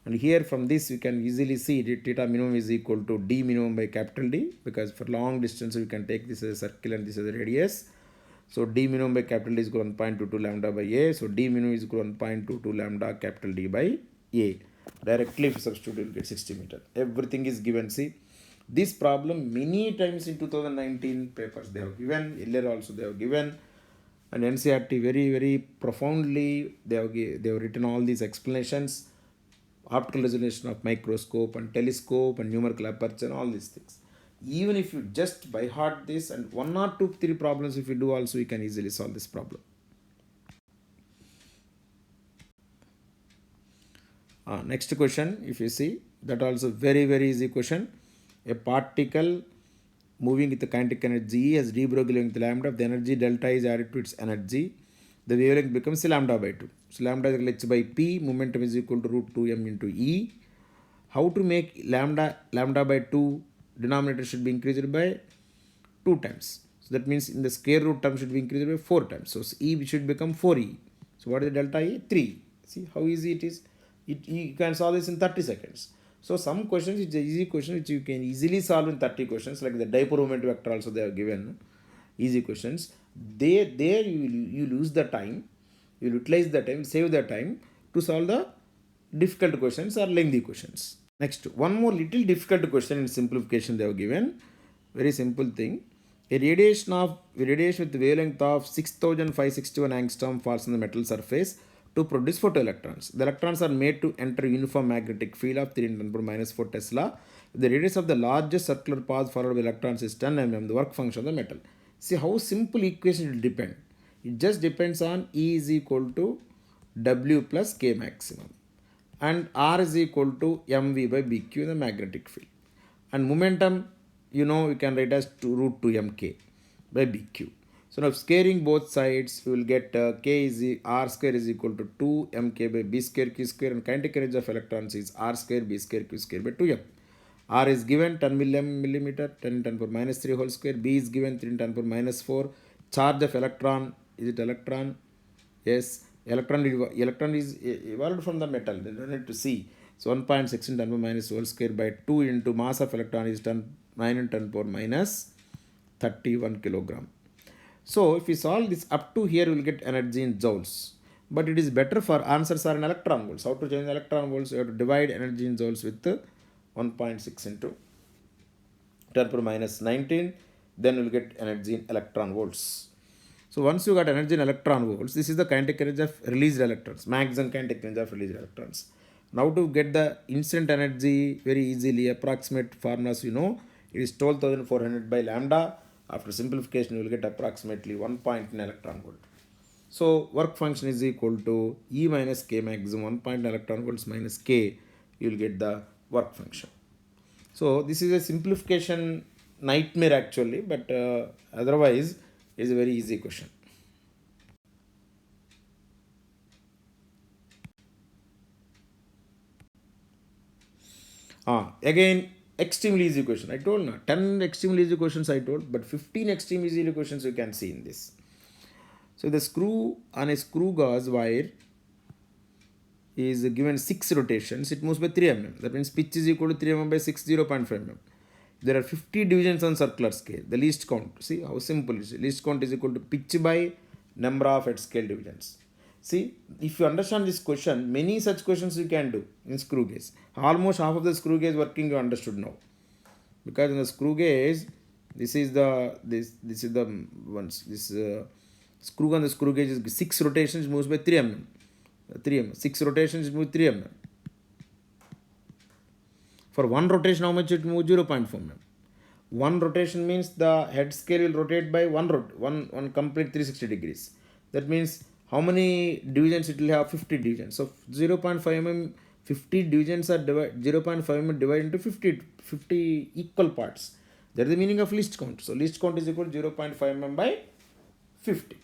And here from this we can easily see that theta minimum is equal to D minimum by capital D, because for long distance we can take this as a circle and this as a radius. So D minimum by capital D is equal to 1.22 lambda by A. So D minimum is equal to 1.22 lambda capital D by A. Directly if you substitute, you will get 60 meter. Everything is given. See, this problem many times in 2019 papers they have given, earlier also they have given, and NCERT very profoundly they have written all these explanations, optical resolution of microscope and telescope and numerical aperture and all these things. Even if you just by heart this and 1 or 2, 3 problems if you do also, you can easily solve this problem. Next question, if you see, that also very easy question. A particle moving with the kinetic energy E has de Broglie with lambda. If the energy delta is added to its energy, the wavelength becomes lambda by 2. So lambda is equal to h by p, momentum is equal to root 2m into E. How to make lambda by 2, denominator should be increased by 2 times. So that means in the square root term should be increased by 4 times. So E should become 4E. So what is the delta E? 3. See how easy it is. You can solve this in 30 seconds. So some questions, it's an easy question which you can easily solve in 30 questions, like the dipole moment vector also they have given. Easy questions. There you lose the time, you utilize the time, save the time to solve the difficult questions or lengthy questions. Next, one more little difficult question in simplification they have given. Very simple thing. A radiation with wavelength of 6561 angstrom falls on the metal surface to produce photoelectrons. The electrons are made to enter uniform magnetic field of 3 × 10⁻⁴ Tesla. If the radius of the largest circular path followed by electrons is 10 mm, the work function of the metal. See how simple equation will depend. It just depends on E is equal to W plus K maximum. And R is equal to mv by bq in the magnetic field. And momentum, you can write as root 2 mk by bq. So now squaring both sides, we will get R square is equal to 2 mk by b square q square, and kinetic energy of electrons is R square b square q square by 2m. R is given 10 millimeter, 10 × 10⁻³ whole square. B is given 3 × 10⁻⁴. Charge of electron, is it electron? Yes, electron is evolved from the metal. They don't need to see. So 1.6 × 10⁻⁴ by 2 into mass of electron is 10 9 into 10 power minus 31 kilogram. So if we solve this up to here, we will get energy in joules. But it is better for answers are in electron volts. How to change electron volts? You have to divide energy in joules with 1.6 into 10 power minus 19. Then we will get energy in electron volts. So once you got energy in electron volts, this is the kinetic energy of released electrons, maximum kinetic energy of released electrons. Now to get the incident energy very easily, approximate formulas you know, it is 12,400 by lambda. After simplification, you will get approximately 1.9 electron volt. So work function is equal to E minus K maximum 1.9 electron volts minus K. You will get the work function. So this is a simplification nightmare actually, but otherwise it is a very easy question. Again, extremely easy question. I told now 10 extremely easy questions I told, but 15 extremely easy questions you can see in this. So the screw on a screw gauge wire is given 6 rotations. It moves by 3 mm. That means pitch is equal to 3 mm by 6, 0.5 mm. There are 50 divisions on circular scale. The least count. See how simple it is. Least count is equal to pitch by number of at scale divisions. See, if you understand this question, many such questions you can do in screw gauge. Almost half of the screw gauge working you understood now. Because in the screw gauge, this is the ones. This screw on the screw gauge is 6 rotations moves by 3 mm. 3 mm. 6 rotations moves 3 mm. For one rotation, how much it moves? 0.4 mm. One rotation means the head scale will rotate by one complete 360 degrees. That means how many divisions it will have? 50 divisions. So 0.5 mm, 50 divisions are 0.5 mm divided into 50 equal parts. That is the meaning of least count. So least count is equal to 0.5 mm by 50.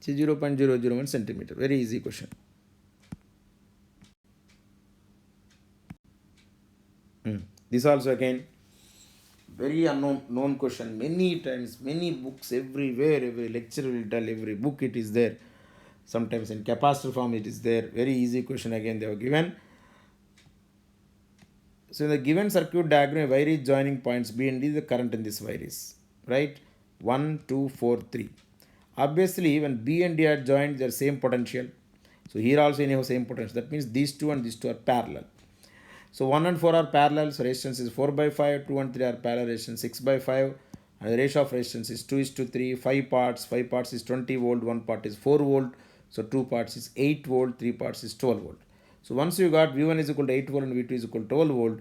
So 0.001 centimeter. Very easy question. This also again very unknown question. Many times, many books, everywhere, every lecturer will tell, every book it is there. Sometimes in capacitor form it is there. Very easy question again they have given. So in the given circuit diagram, wire is joining points B and D, the current in this wire is, right? 1, 2, 4, 3. Obviously, when B and D are joined, they are same potential. So here also anyhow same potential. That means these two and these two are parallel. So 1 and 4 are parallel, so resistance is 4 by 5, 2 and 3 are parallel, resistance 6 by 5, and the ratio of resistance is 2:3, 5 parts is 20 volt, 1 part is 4 volt, so 2 parts is 8 volt, 3 parts is 12 volt. So once you got V1 is equal to 8 volt and V2 is equal to 12 volt,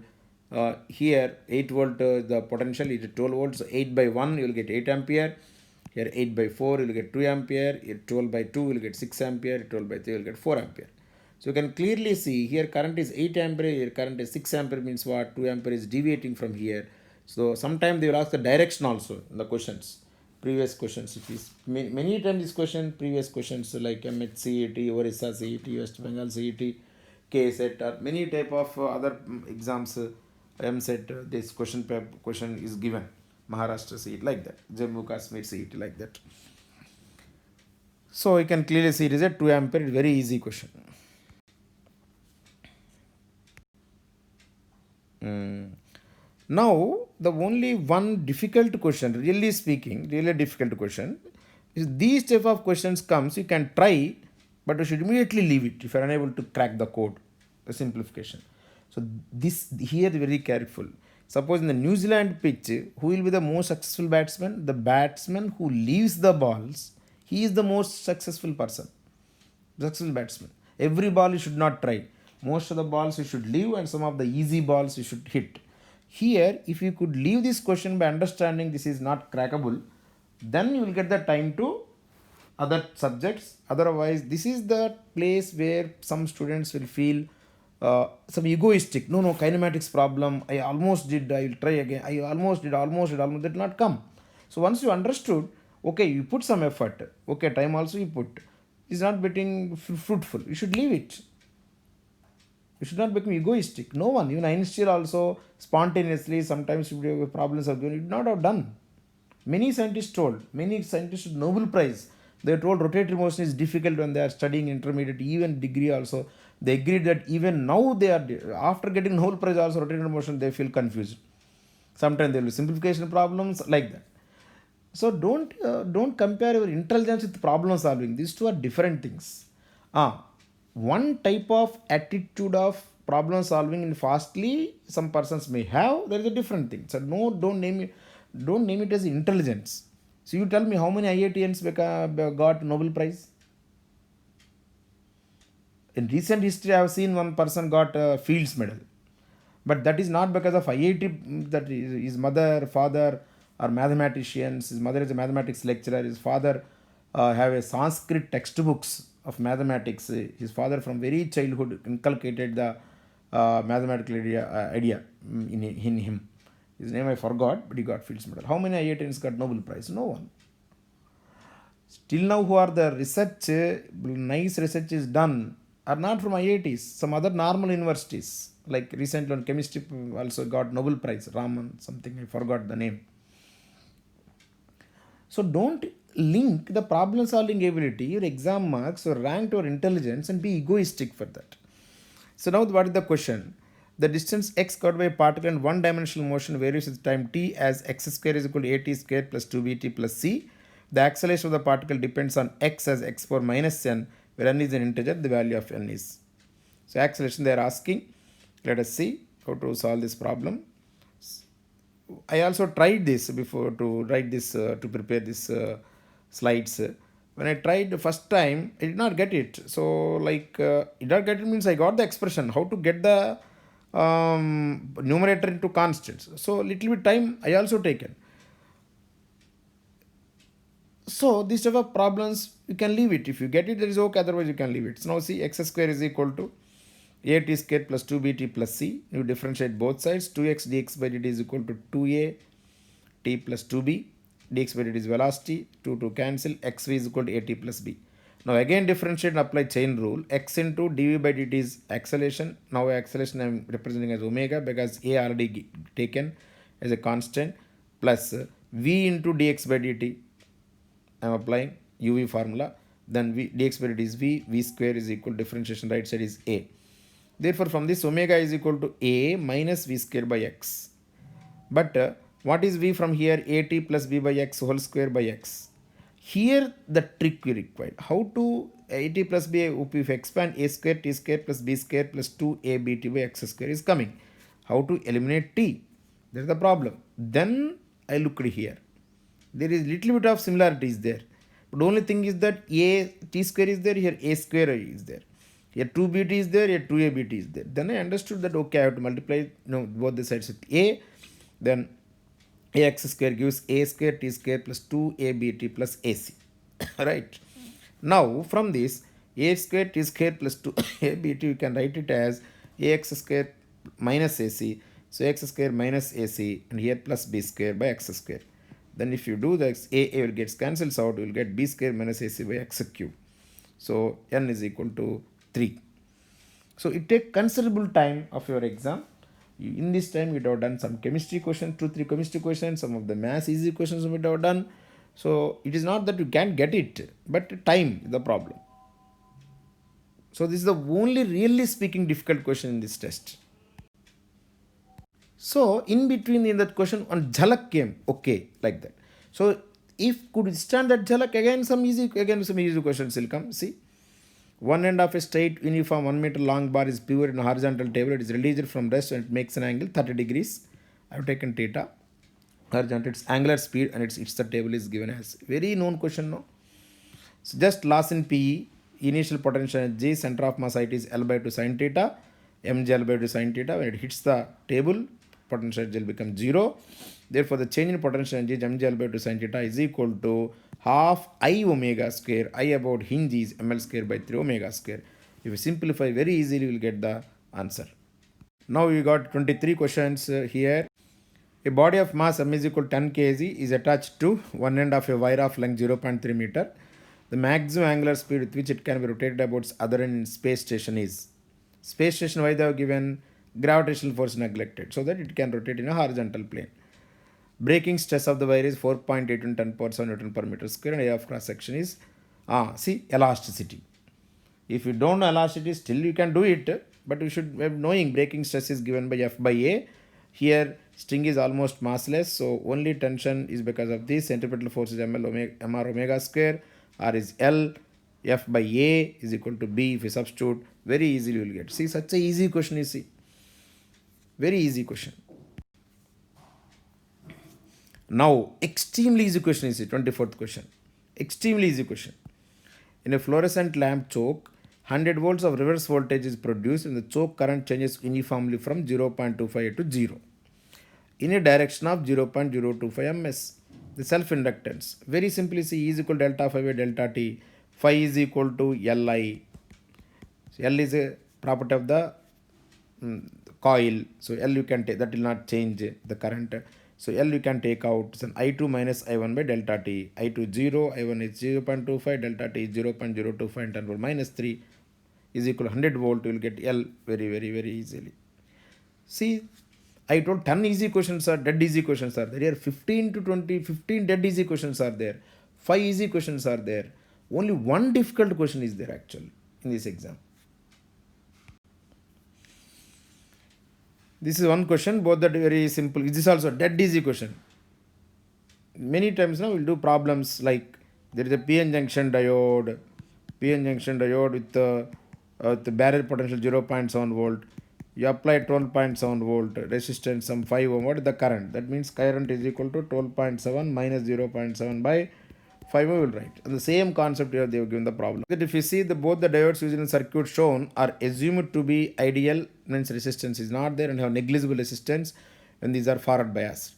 here 8 volt the potential is 12 volt, so 8 by 1 you will get 8 ampere, here 8 by 4 you will get 2 ampere, here 12 by 2 you will get 6 ampere, 12 by 3 you will get 4 ampere. So you can clearly see here current is 8 ampere, here current is 6 ampere means what? 2 ampere is deviating from here. So sometimes they will ask the direction also in the questions. Previous questions, it is many times this question, previous questions like MHCET, Orissa CET, West Bengal CET, KSET or many type of other exams, MSET, this question is given. Maharashtra CET like that, Jammu Kashmir CET like that. So you can clearly see it is a 2 ampere, very easy question. Now, the only one difficult question, really speaking, really difficult question, is these type of questions comes, you can try, but you should immediately leave it if you are unable to crack the code, the simplification. So this here very careful. Suppose in the New Zealand pitch, who will be the most successful batsman? The batsman who leaves the balls, he is the most successful person, successful batsman. Every ball you should not try. Most of the balls you should leave and some of the easy balls you should hit. Here, if you could leave this question by understanding this is not crackable, then you will get the time to other subjects. Otherwise, this is the place where some students will feel some egoistic. No, kinematics problem. I almost did. I will try again. I almost did. That did not come. So once you understood, okay, you put some effort. Okay, time also you put. It's not getting fruitful. You should leave it. You should not become egoistic. No one, even Einstein also spontaneously, sometimes problems are given, it would not have done. Many scientists with Nobel Prize, they told rotatory motion is difficult when they are studying intermediate, even degree also. They agreed that even now they are, after getting Nobel Prize also rotatory motion, they feel confused. Sometimes there will be simplification problems like that. So don't compare your intelligence with problem solving. These two are different things. One type of attitude of problem solving in fastly some persons may have. There is a different thing. So no, don't name it as intelligence. So you tell me how many IITians got Nobel Prize? In recent history, I have seen one person got a Fields Medal, but that is not because of IIT. That his mother, father are mathematicians. His mother is a mathematics lecturer. His father have a Sanskrit textbooks of mathematics. His father from very childhood inculcated the mathematical idea in him. His name I forgot, but he got Fields Medal. How many IITians got Nobel Prize? No one. Still now, who are the research, nice research is done, are not from IITs, some other normal universities. Like recently on chemistry also got Nobel Prize, Raman, something, I forgot the name. So don't link the problem solving ability, your exam marks, or rank to your intelligence and be egoistic for that. So now what is the question? The distance x covered by a particle in one dimensional motion varies with time t as x square is equal to at square plus 2bt plus c. The acceleration of the particle depends on x as x power minus n, where n is an integer, the value of n is. So acceleration they are asking. Let us see how to solve this problem. I also tried this before to write this, to prepare this slides. When I tried the first time, I did not get it. So did not get it means I got the expression, how to get the numerator into constants. So little bit time I also taken. So these type of problems you can leave it. If you get it, there is okay, otherwise you can leave it. So now see, x square is equal to at square plus 2bt plus c. You differentiate both sides. 2x dx by dt is equal to 2a t plus 2b. dx by dt is velocity. 2 cancel. xv is equal to at plus b. Now again differentiate and apply chain rule. X into dv by dt is acceleration. Now acceleration I am representing as omega because a already taken as a constant, plus v into dx by dt. I am applying uv formula. Then v, dx by dt is v square is equal to differentiation right side is a. Therefore, from this omega is equal to a minus v square by x. But what is v from here? At plus b by x whole square by x. Here the trick we require. How to at plus b, if you expand a square t square plus b square plus 2abt by x square is coming. How to eliminate t? That is the problem. Then I looked here. There is little bit of similarities there. But only thing is that a t square is there, here a square is there. Here 2bt is there, here 2abt is there. Then I understood that okay, I have to multiply both the sides with a. Then ax square gives a square t square plus 2abt plus ac. Right. Now from this a square t square plus 2abt, you can write it as ax square minus ac. So x square minus ac and here plus b square by x square. Then if you do this, a will get cancels out, you will get b square minus ac by x cube. So n is equal to 3. So it takes considerable time of your exam. In this time we would have done some chemistry questions, 2-3 chemistry questions, some of the math easy questions we would have done. So it is not that you can't get it, but time is the problem. So this is the only really speaking difficult question in this test. So in between in that question on jhalak came, okay, like that. So if could stand that jhalak, again some easy questions will come. See, one end of a straight uniform 1 meter long bar is pivoted in a horizontal table. It is released from rest and it makes an angle 30 degrees. I have taken theta. Horizontal, its angular speed and its the table is given as very known question. No. So just loss in PE. Initial potential energy, center of mass height is L by 2 sin theta. Mg L by 2 sin theta. When it hits the table, potential energy will become 0. Therefore, the change in potential energy mg L by 2 sin theta is equal to half I omega square. I about hinge is ml square by 3 omega square. If you simplify very easily, you will get the answer. Now we got 23 questions here. A body of mass m is equal to 10 kg is attached to one end of a wire of length 0.3 meter. The maximum angular speed with which it can be rotated about its other end in space station is. Space station, why they have given gravitational force neglected, so that it can rotate in a horizontal plane. Breaking stress of the wire is 4.8 into 10 power 7 Newton per meter square and area of cross section is see, elasticity. If you don't know elasticity, still you can do it, but you should have knowing breaking stress is given by F by A. Here String is almost massless, so only tension is because of this. Centripetal force is mr omega square. R is L. F by A is equal to B. If you substitute, very easily you will get. See, such a easy question you see. Very easy question. Now, extremely easy question is the 24th question. Extremely easy question. In a fluorescent lamp choke, 100 volts of reverse voltage is produced and the choke current changes uniformly from 0.25 to 0 in a direction of 0.025 ms. The self-inductance, very simply see, E is equal to delta phi by delta t. Phi is equal to Li. So L is a property of the coil. So L you can take, that will not change the current. So L you can take out. So I2 minus I1 by delta t. I2 0, I1 is 0.25, delta t is 0.025 and 10 minus 3 is equal to 100 volt. You will get L very easily. See, I told 10 easy questions are dead easy questions are there. Here 15 to 20, 15 dead easy questions are there. 5 easy questions are there. Only one difficult question is there actually in this exam. This is one question, both that very simple. This is also dead easy question. Many times now we'll do problems like there is a PN junction diode with the barrier potential 0.7 volt. You apply 12.7 volt resistance, some 5 ohm. What is the current? That means current is equal to 12.7 minus 0.7 by 5 ohm. We will write. And the same concept here they have given the problem. That if you see both the diodes used in the circuit shown are assumed to be ideal, means resistance is not there and have negligible resistance when these are forward biased.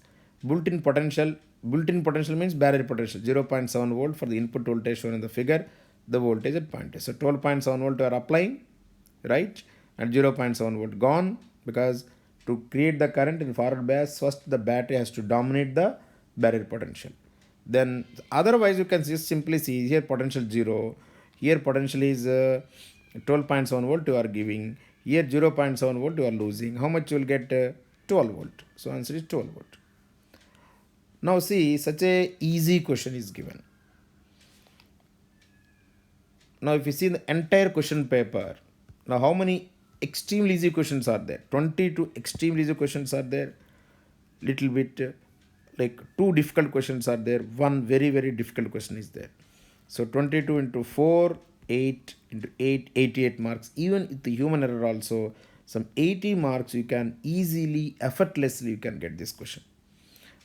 Built-in potential means barrier potential 0.7 volt for the input voltage shown in the figure, the voltage at point. So 12.7 volt we are applying, right? And 0.7 volt gone, because to create the current in forward bias, first the battery has to dominate the barrier potential. Then otherwise you can just simply see here potential 0, here potential is 12.7 volt you are giving, here 0.7 volt you are losing. How much you will get? 12 volt. So answer is 12 volt. Now see, such a easy question is given. Now if you see the entire question paper, now how many extremely easy questions are there? 22 extremely easy questions are there. Little bit like 2 difficult questions are there. 1 very difficult question is there. So 22 into 4, 8 into 8, 88 marks. Even with the human error also, some 80 marks you can easily, effortlessly you can get this question.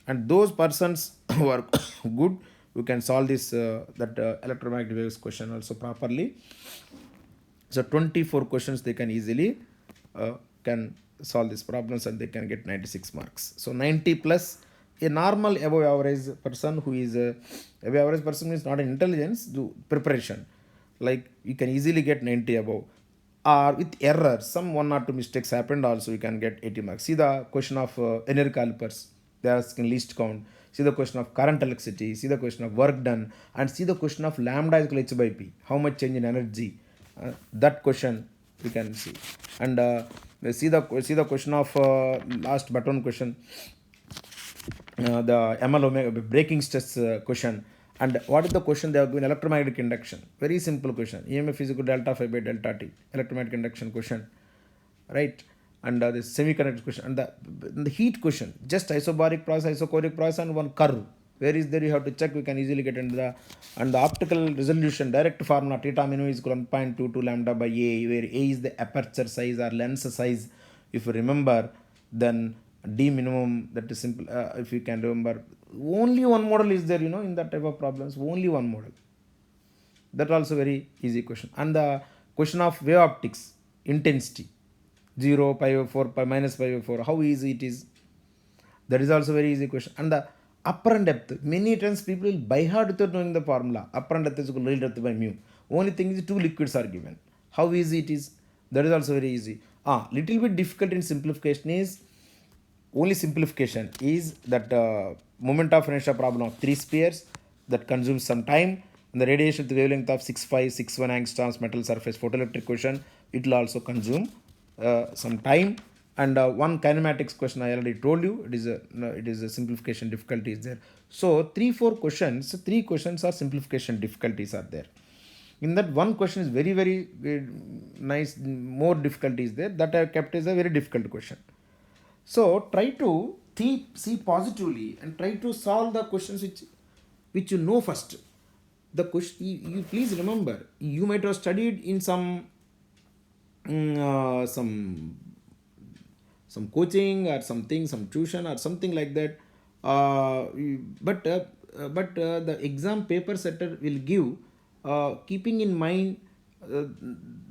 And those persons who are good, you can solve this electromagnetic waves question also properly. So 24 questions they can easily can solve these problems and they can get 96 marks. So 90 plus a normal above average person who is above average person means not an intelligence, do preparation. Like you can easily get 90 above. Or with error, some 1 or 2 mistakes happened also, you can get 80 marks. See the question of energy calipers, they are asking least count. See the question of current electricity, see the question of work done, and see the question of lambda is equal to h by p, how much change in energy. That question we can see. And see the question of last but one question, the ML omega breaking stress question. And what is the question they have given? Electromagnetic induction. Very simple question. EMF is equal to delta phi by delta t. Electromagnetic induction question, right? And the semiconductor question and the heat question. Just isobaric process, isochoric process, and one curve. Where is there? You have to check. We can easily get into the and the optical resolution. Direct formula theta minimum is equal to 1.22 lambda by A, where A is the aperture size or lens size. If you remember, then D minimum, that is simple. If you can remember, only one model is there, in that type of problems. Only one model. That also very easy question. And the question of wave optics, intensity, 0, pi over 4, pi minus pi over 4. How easy it is? That is also very easy question. And the upper and depth. Many times people will by heart without knowing the formula. Upper and depth is equal to real depth by mu. Only thing is 2 liquids are given. How easy it is? That is also very easy. Little bit difficult in simplification is, only simplification is that moment of inertia problem of 3 spheres that consumes some time, and the radiation with the wavelength of 6561 angstroms metal surface photoelectric question, it will also consume some time. And one kinematics question I already told you, it is a simplification difficulty is there. So 3 questions are simplification difficulties are there. In that one question is very more difficulties there, that I have kept as a very difficult question. So try to see positively and try to solve the questions which you know first. The question, you please remember, you might have studied in mm, uh, some some coaching or something, some tuition or something like that. But the exam paper setter will give, keeping in mind uh,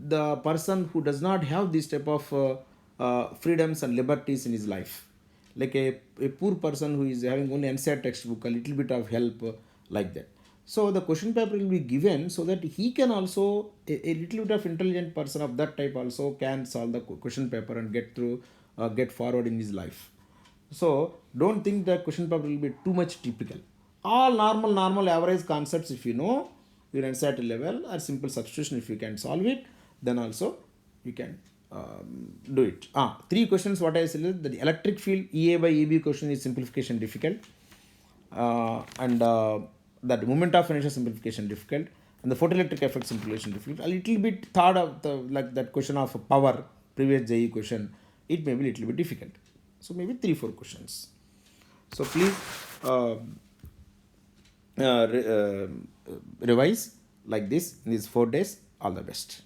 the person who does not have this type of freedoms and liberties in his life, like a poor person who is having only NCERT textbook, a little bit of help, like that. So the question paper will be given so that he can also, a little bit of intelligent person of that type also can solve the question paper and get through, get forward in his life. So don't think the question paper will be too much typical. All normal average concepts, if you know your NCERT level, or simple substitution, if you can solve it, then also you can do it. Three questions what I said is that the electric field EA by EB question is simplification difficult, and that moment of inertia simplification difficult, and the photoelectric effect simplification difficult. A little bit third of the, like that question of power, previous JE question, it may be little bit difficult. So maybe 3-4 questions. So please revise like this in these 4 days. All the best.